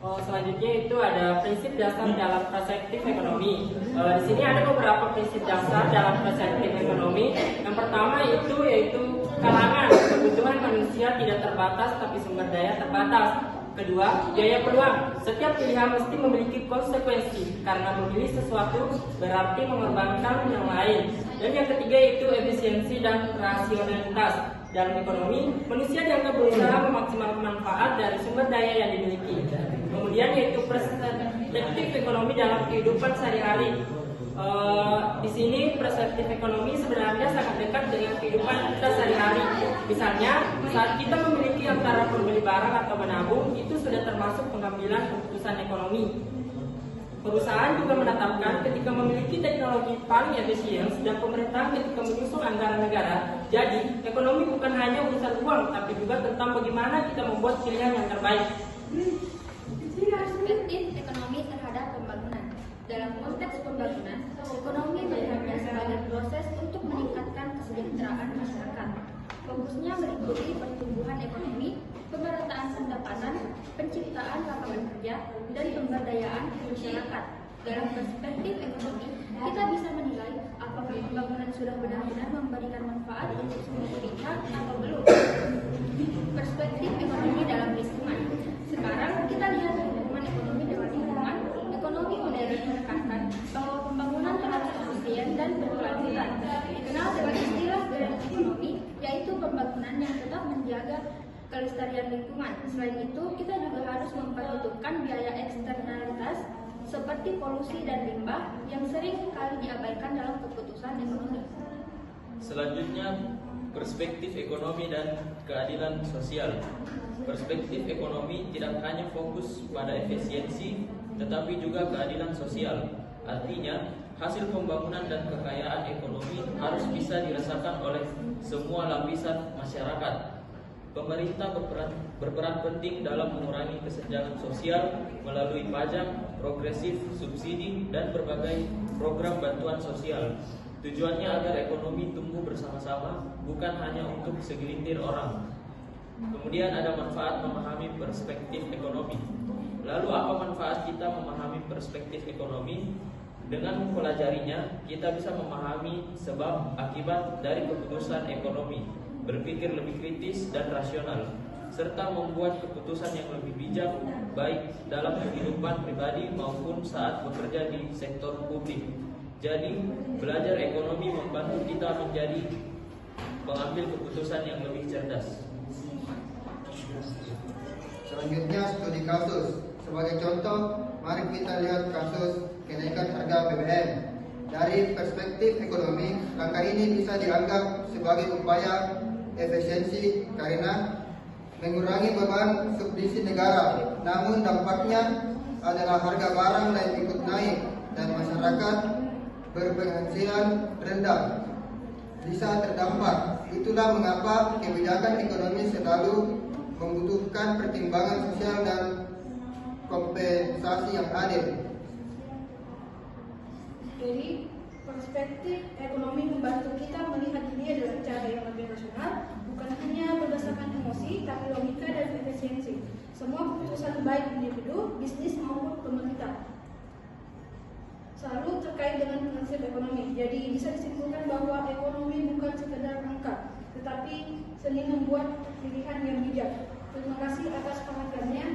Selanjutnya itu ada prinsip dasar dalam perspektif ekonomi. Di sini ada beberapa prinsip dasar dalam perspektif ekonomi. Yang pertama itu yaitu kalangan. Kebutuhan manusia tidak terbatas, tapi sumber daya terbatas. Kedua, biaya peluang. Setiap pilihan mesti memiliki konsekuensi, karena memilih sesuatu berarti mengorbankan yang lain. Dan yang ketiga itu efisiensi dan rasionalitas. Dalam ekonomi, manusia dianggap berusaha memaksimalkan manfaat dari sumber daya yang dimiliki. Kemudian yaitu perspektif ekonomi dalam kehidupan sehari-hari. Di sini perspektif ekonomi sebenarnya sangat dekat dengan kehidupan kita sehari-hari. Misalnya, saat kita memiliki antara membeli barang atau menabung, itu sudah termasuk pengambilan keputusan ekonomi. Perusahaan juga menetapkan ketika memiliki teknologi paling efisien, sedang pemerintah ketika menyusun anggaran negara. Jadi, ekonomi bukan hanya urusan uang, tapi juga tentang bagaimana kita membuat pilihan yang terbaik. Perspektif ekonomi terhadap pembangunan. Dalam konteks pembangunan, ekonomi melihatnya sebagai proses untuk meningkatkan kesejahteraan masyarakat. Fokusnya meliputi pertumbuhan ekonomi, pemerataan pendapatan, penciptaan lapangan kerja, dan pemberdayaan masyarakat. Dalam perspektif ekonomi, kita bisa menilai apakah pembangunan sudah benar-benar memberikan manfaat untuk semua pihak atau belum. Perspektif ekonomi dalam lingkungan. Sekarang kita lihat hubungan ekonomi dengan lingkungan. Ekonomi modern menekankan bahwa pembangunan harus efisien dan berkelanjutan. Dikenal dengan istilah green ekonomi, yaitu pembangunan yang tetap menjaga kelestarian lingkungan. Selain itu, kita juga harus memperhitungkan biaya eksternalitas seperti polusi dan limbah yang sering kali diabaikan dalam keputusan ekonomi. Selanjutnya, perspektif ekonomi dan keadilan sosial. Perspektif ekonomi tidak hanya fokus pada efisiensi, tetapi juga keadilan sosial. Artinya, hasil pembangunan dan kekayaan ekonomi harus bisa dirasakan oleh semua lapisan masyarakat. Pemerintah berperan penting dalam mengurangi kesenjangan sosial melalui pajak, progresif, subsidi, dan berbagai program bantuan sosial. Tujuannya agar ekonomi tumbuh bersama-sama, bukan hanya untuk segelintir orang. Kemudian ada manfaat memahami perspektif ekonomi. Lalu apa manfaat kita memahami perspektif ekonomi? Dengan mempelajarinya, kita bisa memahami sebab akibat dari keputusan ekonomi, berpikir lebih kritis dan rasional, serta membuat keputusan yang lebih bijak, baik dalam kehidupan pribadi maupun saat bekerja di sektor publik. Jadi, belajar ekonomi membantu kita menjadi pengambil keputusan yang lebih cerdas. Selanjutnya, studi kasus. Sebagai contoh, mari kita lihat kasus kenaikan harga BBM. Dari perspektif ekonomi, langkah ini bisa dianggap sebagai upaya efisiensi karena mengurangi beban subsidi negara. Namun dampaknya adalah harga barang lain ikut naik dan masyarakat berpenghasilan rendah bisa terdampak. Itulah mengapa kebijakan ekonomi selalu membutuhkan pertimbangan sosial dan kompensasi yang adil. Jadi, perspektif ekonomi membantu kita melihat dunia dengan cara yang lebih rasional, bukan hanya berdasarkan emosi, tapi logika dan efisiensi. Semua keputusan baik individu, bisnis maupun pemerintah selalu terkait dengan prinsip ekonomi. Jadi bisa disimpulkan bahwa ekonomi bukan sekedar angka, tetapi seni membuat pilihan yang bijak. Terima kasih atas perhatiannya.